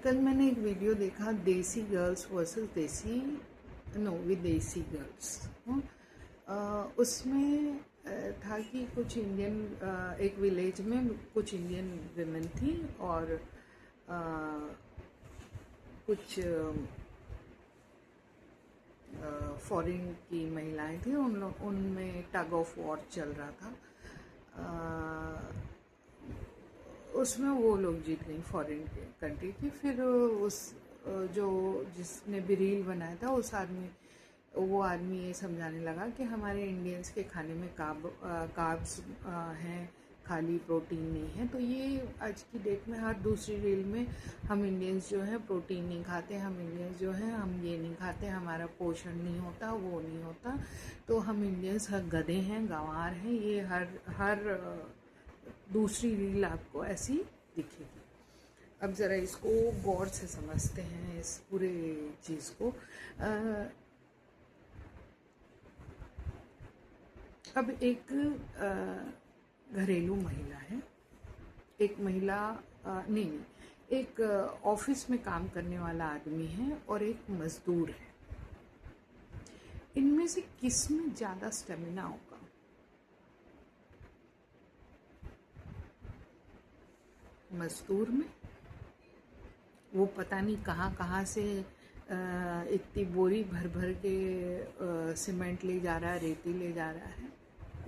कल मैंने एक वीडियो देखा, देसी गर्ल्स वर्सेस विदेशी गर्ल्स। उसमें था कि कुछ इंडियन, एक विलेज में कुछ इंडियन विमेन थी और कुछ फॉरेन की महिलाएं थी। उनमें टग ऑफ वॉर चल रहा था। उसमें वो लोग जीत गई, फॉरेन कंट्री की। फिर जो जिसने भी रील बनाया था वो आदमी ये समझाने लगा कि हमारे इंडियंस के खाने में कार्ब्स हैं, खाली प्रोटीन नहीं है। तो ये आज की डेट में हर दूसरी रील में हम इंडियंस जो है प्रोटीन नहीं खाते, हम इंडियंस जो है हम ये नहीं खाते, हमारा पोषण नहीं होता, वो नहीं होता। तो हम इंडियंस हर गधे हैं, गंवार हैं। ये हर दूसरी रील आपको ऐसी दिखेगी। अब ज़रा इसको गौर से समझते हैं, इस पूरे चीज़ को। अब एक घरेलू महिला है, एक महिला नहीं, एक ऑफिस में काम करने वाला आदमी है और एक मजदूर है। इनमें से किस में ज़्यादा स्टेमिना होगा? मजदूर में। वो पता नहीं कहाँ कहाँ से इतनी बोरी भर भर के सीमेंट ले जा रहा है, रेती ले जा रहा है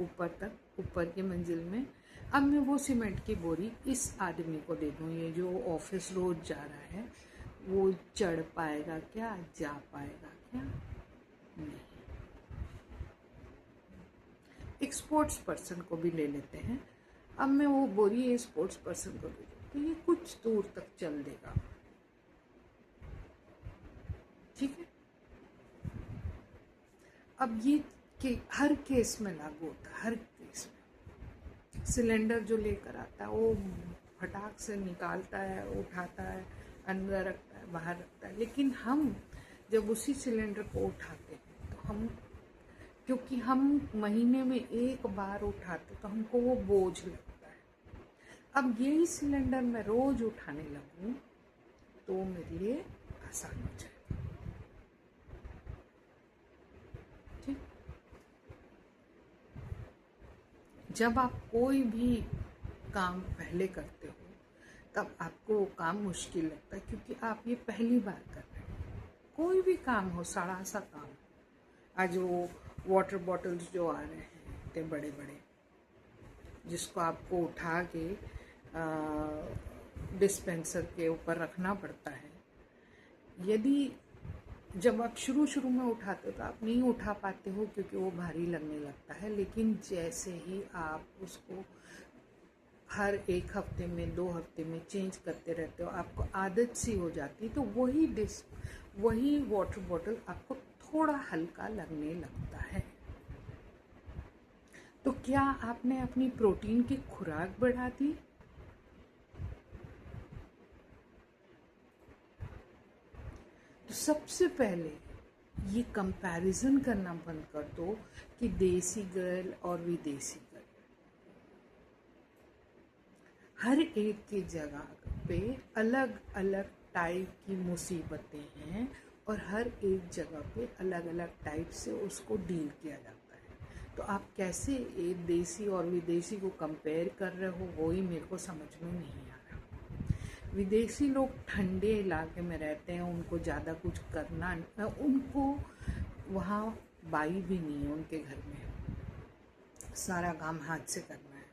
ऊपर तक, ऊपर की मंजिल में। अब मैं वो सीमेंट की बोरी इस आदमी को दे दूँ, ये जो ऑफिस रोज जा रहा है, वो चढ़ पाएगा क्या, जा पाएगा क्या? नहीं। एक स्पोर्ट्स पर्सन को भी ले लेते हैं। अब मैं वो बोरी ये स्पोर्ट्स पर्सन को दे दूँ तो ये कुछ दूर तक चल देगा, ठीक है। अब ये हर केस में लागू होता है, हर केस में। सिलेंडर जो लेकर आता है वो फटाक से निकालता है, उठाता है, अंदर रखता है, बाहर रखता है। लेकिन हम जब उसी सिलेंडर को उठाते हैं तो क्योंकि हम महीने में एक बार उठाते तो हमको वो बोझ लगता है। अब यही सिलेंडर मैं रोज उठाने लगूं तो मेरे लिए आसान हो जाए, ठीक। जब आप कोई भी काम पहले करते हो तब आपको वो काम मुश्किल लगता है, क्योंकि आप ये पहली बार कर रहे हो। कोई भी काम हो, सड़ा सा काम। आज वो वाटर बॉटल्स जो आ रहे हैं इतने बड़े बड़े, जिसको आपको उठा के डिस्पेंसर के ऊपर रखना पड़ता है। यदि जब आप शुरू में उठाते हो तो आप नहीं उठा पाते हो, क्योंकि वो भारी लगने लगता है। लेकिन जैसे ही आप उसको हर एक हफ्ते में, 2 हफ्ते में चेंज करते रहते हो, आपको आदत सी हो जाती है, तो वही वाटर बॉटल आपको थोड़ा हल्का लगने लगता है। तो क्या आपने अपनी प्रोटीन की खुराक बढ़ा दी? तो सबसे पहले ये कंपैरिजन करना बंद कर दो कि देसी गर्ल और विदेशी गर्ल। हर एक की जगह पे अलग अलग टाइप की मुसीबतें हैं और हर एक जगह पे अलग अलग टाइप से उसको डील किया जाता है। तो आप कैसे एक देसी और विदेशी को कंपेयर कर रहे हो, वो ही मेरे को समझ में नहीं आ रहा। विदेशी लोग ठंडे इलाके में रहते हैं, उनको ज़्यादा कुछ करना, उनको वहाँ बाई भी नहीं है उनके घर में, सारा काम हाथ से करना है।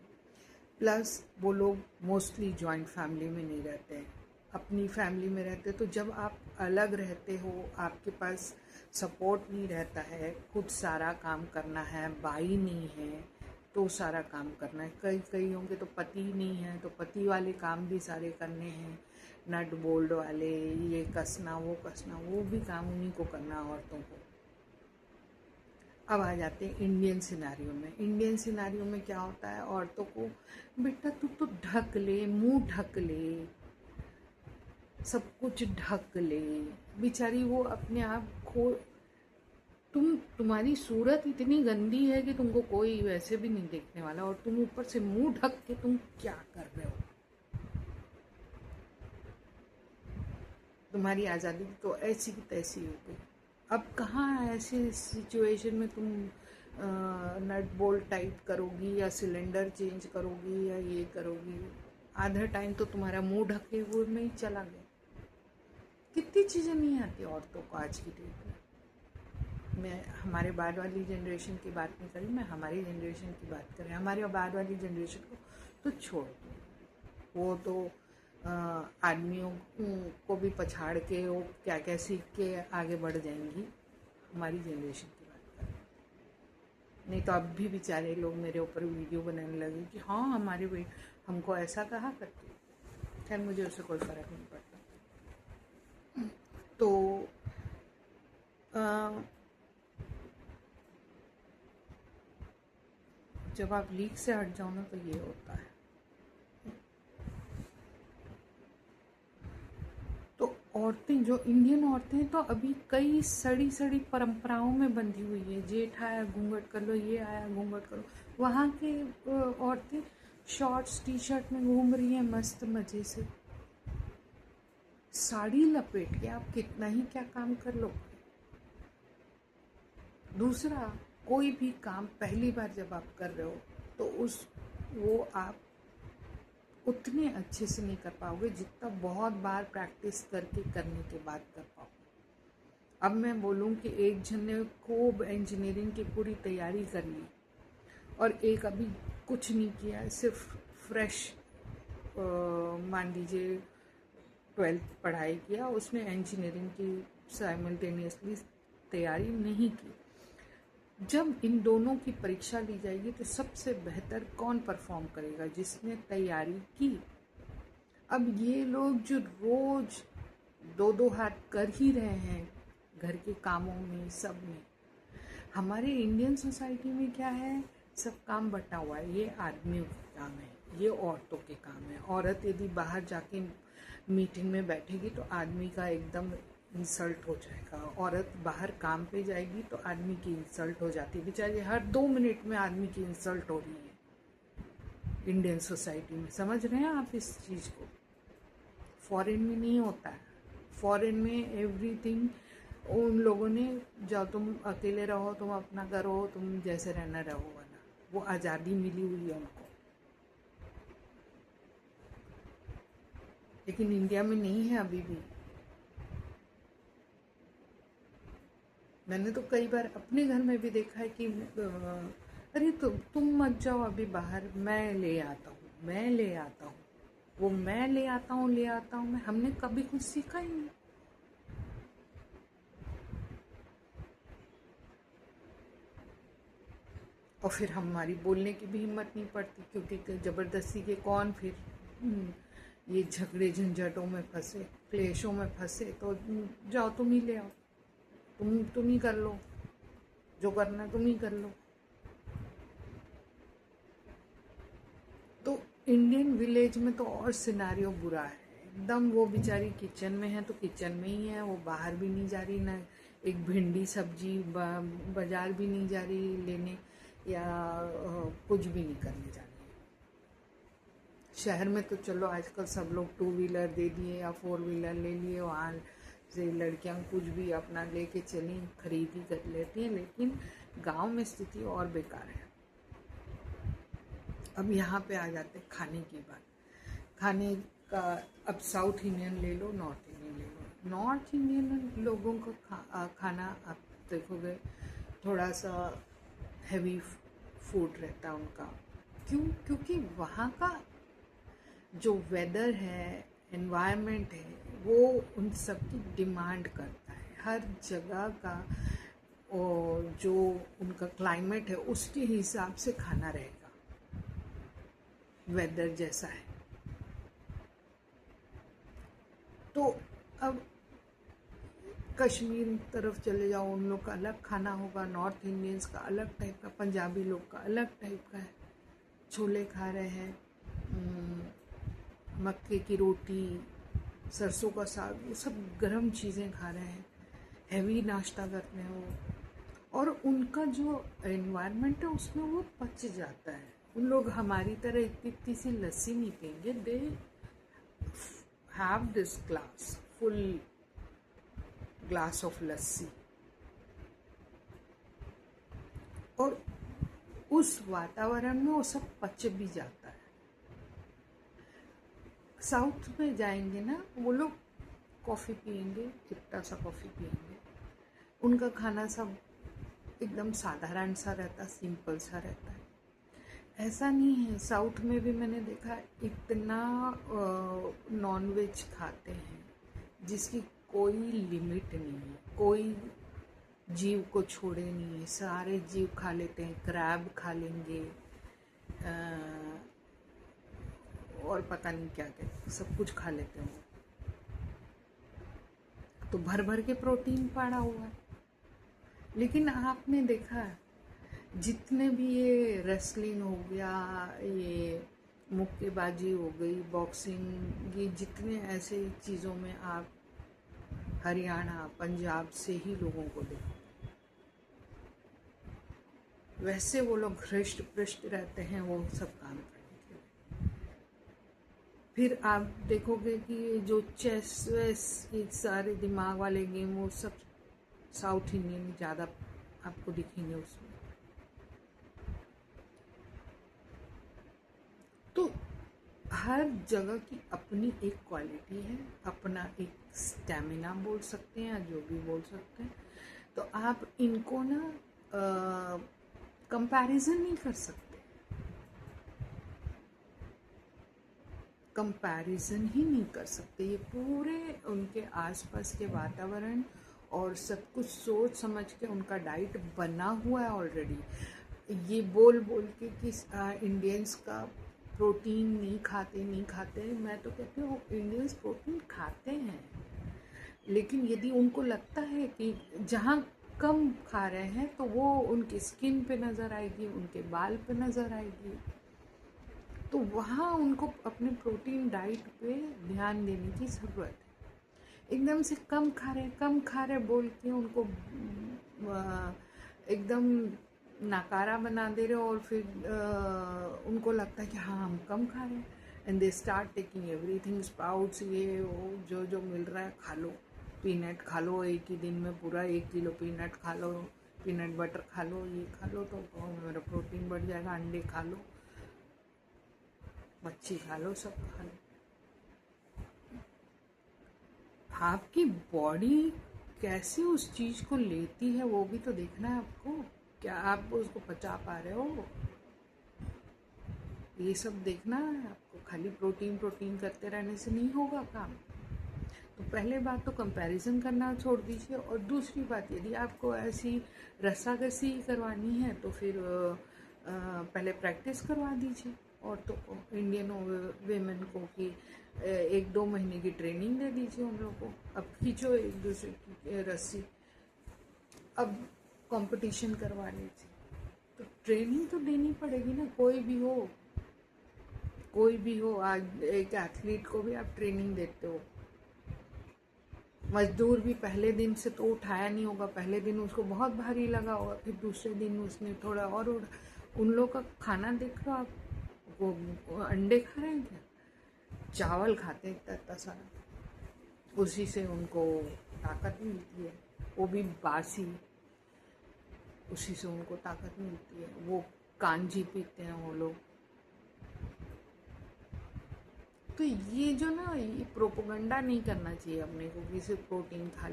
प्लस वो लोग मोस्टली जॉइंट फैमिली में नहीं रहते हैं, अपनी फैमिली में रहते। तो जब आप अलग रहते हो, आपके पास सपोर्ट नहीं रहता है, खुद सारा काम करना है, बाई नहीं है तो सारा काम करना है। कई होंगे तो पति नहीं है, तो पति वाले काम भी सारे करने हैं, नट बोल्ट वाले, ये कसना वो भी काम उन्हीं को करना, औरतों को। अब आ जाते हैं इंडियन सिनारियो में। इंडियन सिनारियो में क्या होता है, औरतों को बेटा तू तो ढक ले, मुंह ढक ले, सब कुछ ढक ले। बेचारी वो अपने आप खो, तुम्हारी सूरत इतनी गंदी है कि तुमको कोई वैसे भी नहीं देखने वाला, और तुम ऊपर से मुंह ढक के तुम क्या कर रहे हो? तुम्हारी आज़ादी तो ऐसी की तैसी हो गई। अब कहाँ ऐसे सिचुएशन में तुम नट बोल्ट टाइट करोगी या सिलेंडर चेंज करोगी या ये करोगी। आधा टाइम तो तुम्हारा मुंह ढके हुए में ही चला गया। कितनी चीज़ें नहीं आती औरतों को आज की डेट में। मैं हमारे बाद वाली जनरेशन की बात नहीं कर रही, मैं हमारी जनरेशन की बात कर रही हूँ। हमारे बाद वाली जनरेशन को तो छोड़ दो, वो तो आदमियों को भी पछाड़ के वो क्या क्या सीख के आगे बढ़ जाएंगी। हमारी जनरेशन की बात कर रही हूँ। नहीं तो अब भी बेचारे लोग मेरे ऊपर वीडियो बनाने लगे कि हाँ हमारे भाई हमको ऐसा कहा करते। खैर मुझे उससे कोई फ़र्क नहीं पड़ता। तो जब आप लीक से हट जाओ ना तो ये होता है। तो औरतें, जो इंडियन औरतें तो अभी कई सड़ी सड़ी परंपराओं में बंधी हुई है। जेठ आया घूंघट कर लो, ये आया घूंघट कर लो। वहाँ के औरतें शॉर्ट्स टी शर्ट में घूम रही हैं मस्त मज़े से। साड़ी लपेट के आप कितना ही क्या काम कर लो। दूसरा, कोई भी काम पहली बार जब आप कर रहे हो तो वो आप उतने अच्छे से नहीं कर पाओगे जितना बहुत बार प्रैक्टिस करके करने के बाद कर पाओगे। अब मैं बोलूँ कि एक जन ने खूब इंजीनियरिंग की पूरी तैयारी कर ली और एक अभी कुछ नहीं किया, सिर्फ फ्रेश मान लीजिए 12th पढ़ाई किया, उसने इंजीनियरिंग की साइमल्टेनियसली तैयारी नहीं की। जब इन दोनों की परीक्षा ली जाएगी तो सबसे बेहतर कौन परफॉर्म करेगा? जिसने तैयारी की। अब ये लोग जो रोज दो दो हाथ कर ही रहे हैं घर के कामों में, सब में। हमारे इंडियन सोसाइटी में क्या है, सब काम बटा हुआ है। ये आदमियों के काम है, ये औरतों के काम है। औरत यदि बाहर जाके मीटिंग में बैठेगी तो आदमी का एकदम इंसल्ट हो जाएगा। औरत बाहर काम पे जाएगी तो आदमी की इंसल्ट हो जाती है। बेचारी हर 2 मिनट में आदमी की इंसल्ट हो रही है इंडियन सोसाइटी में। समझ रहे हैं आप इस चीज़ को? फॉरेन में नहीं होता है। फॉरेन में एवरीथिंग उन लोगों ने, जब तुम अकेले रहो, तुम अपना करो, तुम जैसे रहना रहो, वाला वो आज़ादी मिली हुई है उनको। लेकिन इंडिया में नहीं है अभी भी। मैंने तो कई बार अपने घर में भी देखा है कि अरे तुम मत जाओ अभी बाहर, मैं ले आता हूँ, मैं ले आता हूँ। वो मैं ले आता हूँ मैं, हमने कभी कुछ सीखा ही नहीं। और फिर हमारी बोलने की भी हिम्मत नहीं पड़ती, क्योंकि ज़बरदस्ती के कौन फिर ये झगड़े झंझटों में फंसे, क्लेशों में फंसे। तो जाओ तुम ही ले आओ, तुम ही कर लो, जो करना है तुम ही कर लो। तो इंडियन विलेज में तो और सिनारियो बुरा है एकदम। वो बेचारी किचन में है तो किचन में ही है, वो बाहर भी नहीं जा रही, ना एक भिंडी सब्जी बाजार भी नहीं जा रही लेने, या कुछ भी नहीं करने जा रही। शहर में तो चलो आजकल सब लोग 2 व्हीलर दे दिए या 4 व्हीलर ले लिए, वहाँ से लड़कियाँ कुछ भी अपना लेके चली, खरीदी कर लेती हैं। लेकिन गांव में स्थिति और बेकार है। अब यहाँ पे आ जाते खाने की बात। खाने का अब साउथ इंडियन ले लो, नॉर्थ इंडियन ले लो। नॉर्थ इंडियन लोगों का खाना आप देखोगे थोड़ा सा हैवी फूड रहता है उनका। क्यों? क्योंकि वहाँ का जो वेदर है, एनवायरनमेंट है, वो उन सब की डिमांड करता है। हर जगह का और जो उनका क्लाइमेट है उसके हिसाब से खाना रहेगा, वेदर जैसा है। तो अब कश्मीर तरफ चले जाओ, उन लोग का अलग खाना होगा, नॉर्थ इंडियंस का अलग टाइप का, पंजाबी लोग का अलग टाइप का है। छोले खा रहे हैं, मक्के की रोटी, सरसों का साग, वो सब गर्म चीज़ें खा रहे हैं, हैवी नाश्ता करते हैं वो। और उनका जो एनवायरनमेंट है उसमें वो पच जाता है। उन लोग हमारी तरह इतनी इतनी सी लस्सी नहीं पियेंगे, they have this glass full glass of lassi, और उस वातावरण में वो सब पच भी जाता है। साउथ में जाएंगे ना, वो लोग कॉफ़ी पियेंगे, चिपटा सा कॉफ़ी पियेंगे, उनका खाना सब एकदम साधारण सा रहता, सिंपल सा रहता है। ऐसा नहीं है, साउथ में भी मैंने देखा इतना नॉन वेज खाते हैं जिसकी कोई लिमिट नहीं है, कोई जीव को छोड़े नहीं है, सारे जीव खा लेते हैं, क्रैब खा लेंगे, और पता नहीं क्या क्या सब कुछ खा लेते हैं। तो भर भर के प्रोटीन पड़ा हुआ है। लेकिन आपने देखा जितने भी ये रेसलिंग हो गया, ये मुक्केबाजी हो गई, बॉक्सिंग, ये जितने ऐसे चीज़ों में आप हरियाणा पंजाब से ही लोगों को देखो, वैसे वो लोग हृष्ट पृष्ट रहते हैं वो सब काम करने के लिए। फिर आप देखोगे कि जो चेस वेस, ये सारे दिमाग वाले गेम, वो सब साउथ इंडियन ज़्यादा आपको दिखेंगे उसमें। तो हर जगह की अपनी एक क्वालिटी है, अपना एक स्टैमिना बोल सकते हैं या जो भी बोल सकते हैं। तो आप इनको ना कंपैरिजन नहीं कर सकते, कंपैरिजन ही नहीं कर सकते। ये पूरे उनके आसपास के वातावरण और सब कुछ सोच समझ के उनका डाइट बना हुआ है ऑलरेडी। ये बोल बोल के कि इंडियंस का प्रोटीन नहीं खाते, मैं तो कहती हूँ इंडियंस प्रोटीन खाते हैं, लेकिन यदि उनको लगता है कि जहाँ कम खा रहे हैं तो वो उनकी स्किन पे नज़र आएगी, उनके बाल पे नज़र आएगी, तो वहाँ उनको अपने प्रोटीन डाइट पे ध्यान देने की ज़रूरत है। एकदम से कम खा रहे बोल के उनको एकदम नकारा बना दे रहे हो, और फिर उनको लगता है कि हाँ हम कम खा रहे हैं, and they start taking everything, sprouts, ये वो जो मिल रहा है खा लो, पीनट खा लो, एक ही दिन में पूरा 1 किलो पीनट खा लो, पीनट बटर खा लो, ये खा लो तो मेरा प्रोटीन बढ़ जाएगा, अंडे खा लो, मच्छी खा लो, सब खा लो। आपकी बॉडी कैसे उस चीज़ को लेती है वो भी तो देखना है आपको। क्या आप उसको पचा पा रहे हो, ये सब देखना है आपको। खाली प्रोटीन प्रोटीन करते रहने से नहीं होगा काम। तो पहले बात तो कंपैरिजन करना छोड़ दीजिए, और दूसरी बात यदि आपको ऐसी रस्साकसी करवानी है तो फिर पहले प्रैक्टिस करवा दीजिए औरतों को, इंडियन वेमेन को, कि 1-2 महीने की ट्रेनिंग दे दीजिए उन लोगों को। अब खींचो एक दूसरे की रस्सी, अब कंपटीशन करवा लीजिए। तो ट्रेनिंग तो देनी पड़ेगी ना, कोई भी हो। आज एक एथलीट को भी आप ट्रेनिंग देते हो, मजदूर भी पहले दिन से तो उठाया नहीं होगा, पहले दिन उसको बहुत भारी लगा होगा, फिर दूसरे दिन उसने थोड़ा और उन लोग का खाना देख लो आप, वो अंडे खा रहे हैं क्या, चावल खाते हैं इतना सारा, उसी से उनको ताकत मिलती है, वो भी बासी, उसी से उनको ताकत मिलती है। वो कांजी पीते हैं वो लोग। तो ये जो ना, ये प्रोपोगंडा नहीं करना चाहिए अपने को कि सिर्फ प्रोटीन खा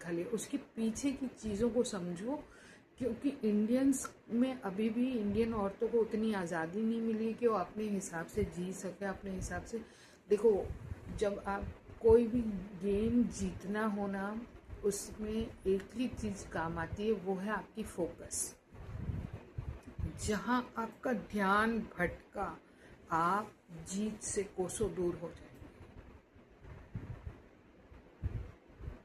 लिए, उसके पीछे की चीज़ों को समझो। क्योंकि इंडियंस में अभी भी इंडियन औरतों को उतनी आज़ादी नहीं मिली कि वो अपने हिसाब से जी सके, अपने हिसाब से। देखो, जब आप कोई भी गेम जीतना हो ना, उसमें एक ही चीज़ काम आती है, वो है आपकी फोकस। जहाँ आपका ध्यान भटका, आप जीत से कोसों दूर हो जाएंगे।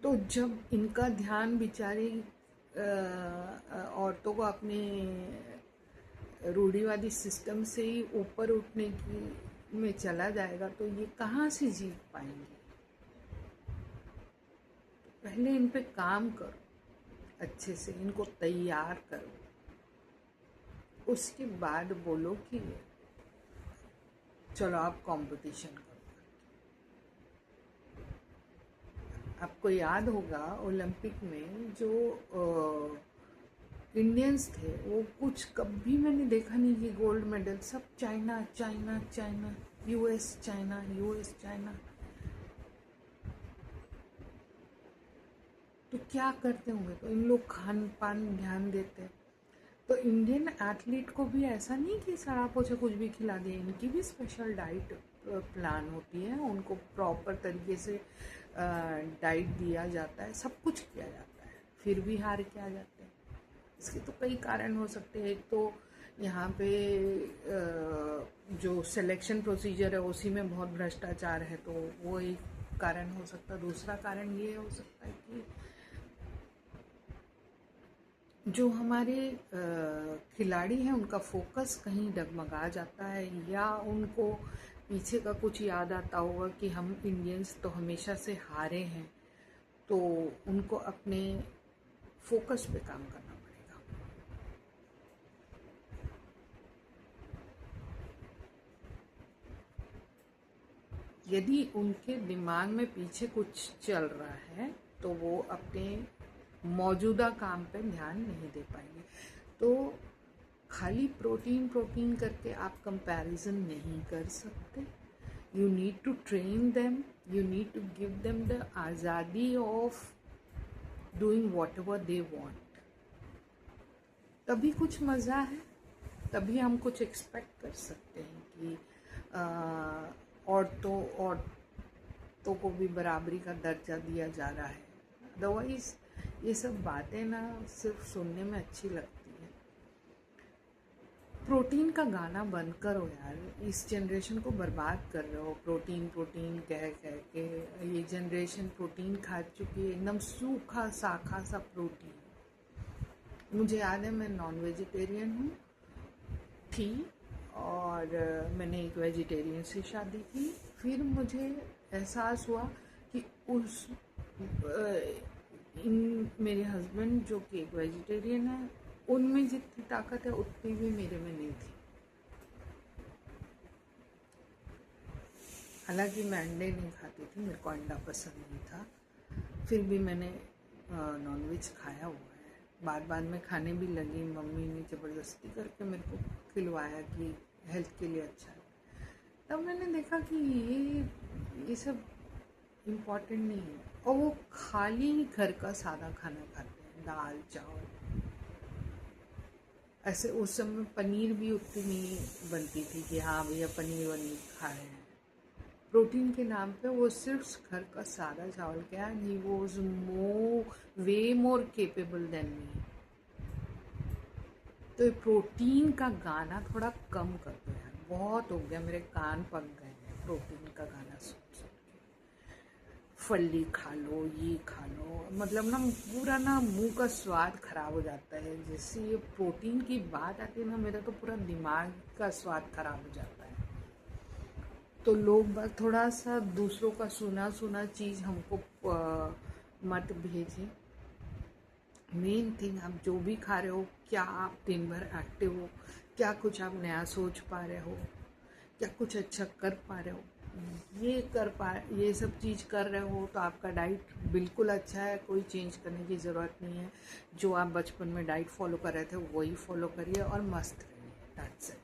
तो जब इनका ध्यान बेचारी औरतों को अपने रूढ़िवादी सिस्टम से ही ऊपर उठने की में चला जाएगा, तो ये कहाँ से जीत पाएंगे। पहले इन पे काम करो, अच्छे से इनको तैयार करो, उसके बाद बोलो कि चलो आप कंपटीशन करो। आपको याद होगा ओलंपिक में जो इंडियंस थे वो कुछ कभी मैंने देखा नहीं कि गोल्ड मेडल, सब China China China, US China, US China. तो क्या करते होंगे? तो इन लोग खान पान ध्यान देते। तो इंडियन एथलीट को भी ऐसा नहीं कि सड़ा पोछा कुछ भी खिला दिया, इनकी भी स्पेशल डाइट प्लान होती है, उनको प्रॉपर तरीके से डाइट दिया जाता है, सब कुछ किया जाता है, फिर भी हार के आ जाते हैं। इसके तो कई कारण हो सकते हैं। एक तो यहाँ पे जो सिलेक्शन प्रोसीजर है उसी में बहुत भ्रष्टाचार है, तो वो एक कारण हो सकता है। दूसरा कारण ये हो सकता है कि जो हमारे खिलाड़ी हैं उनका फोकस कहीं डगमगा जाता है, या उनको पीछे का कुछ याद आता होगा कि हम इंडियंस तो हमेशा से हारे हैं, तो उनको अपने फोकस पे काम करना पड़ेगा। यदि उनके दिमाग में पीछे कुछ चल रहा है तो वो अपने मौजूदा काम पे ध्यान नहीं दे पाएंगे। तो खाली प्रोटीन प्रोटीन करके आप कंपैरिजन नहीं कर सकते। You need to train them, you need to give them the आज़ादी of doing whatever they want. तभी कुछ मज़ा है, तभी हम कुछ एक्सपेक्ट कर सकते हैं कि औरतों को भी बराबरी का दर्जा दिया जा रहा है। अदरवाइज ये सब बातें ना सिर्फ सुनने में अच्छी लगती है। प्रोटीन का गाना बंद करो यार, इस जनरेशन को बर्बाद कर रहे हो प्रोटीन प्रोटीन कह कह के। ये जनरेशन प्रोटीन खा चुकी है, एकदम सूखा साखा सा प्रोटीन। मुझे याद है मैं नॉन वेजिटेरियन हूँ थी, और मैंने एक वेजिटेरियन से शादी की। फिर मुझे एहसास हुआ कि मेरे हस्बैंड जो कि एक वेजिटेरियन है, उनमें जितनी ताकत है उतनी भी मेरे में नहीं थी। हालांकि मैं अंडे नहीं खाती थी, मेरे को अंडा पसंद नहीं था, फिर भी मैंने नॉनवेज खाया हुआ है। बाद बाद में खाने भी लगी, मम्मी ने ज़बरदस्ती करके मेरे को खिलवाया कि हेल्थ के लिए अच्छा है। तब मैंने देखा कि ये सब इम्पॉर्टेंट नहीं है। और वो खाली घर का सादा खाना खाते हैं, दाल चावल। ऐसे उस समय पनीर भी उतनी बनती थी कि हाँ भैया पनीर वनीर खा रहे हैं। प्रोटीन के नाम पे वो सिर्फ घर का सादा चावल, क्या ही वो वे मोर केपेबल देन मी। तो प्रोटीन का गाना थोड़ा कम कर दो यार, बहुत हो गया, मेरे कान पक गए हैं प्रोटीन का गाना सुन सुन के। फली खा लो, ये खा लो, मतलब ना पूरा ना मुंह का स्वाद खराब हो जाता है। जैसे ये प्रोटीन की बात आती है ना, मेरा तो पूरा दिमाग का स्वाद खराब हो जाता है। तो लोग बस थोड़ा सा दूसरों का सुना सुना चीज़ हमको मत भेजें। मेन थिंग, आप जो भी खा रहे हो, क्या आप दिन भर एक्टिव हो, क्या कुछ आप नया सोच पा रहे हो, क्या कुछ अच्छा कर पा रहे हो, ये सब चीज़ कर रहे हो तो आपका डाइट बिल्कुल अच्छा है, कोई चेंज करने की ज़रूरत नहीं है। जो आप बचपन में डाइट फॉलो कर रहे थे वही फॉलो करिए और मस्त रहिए। That's it.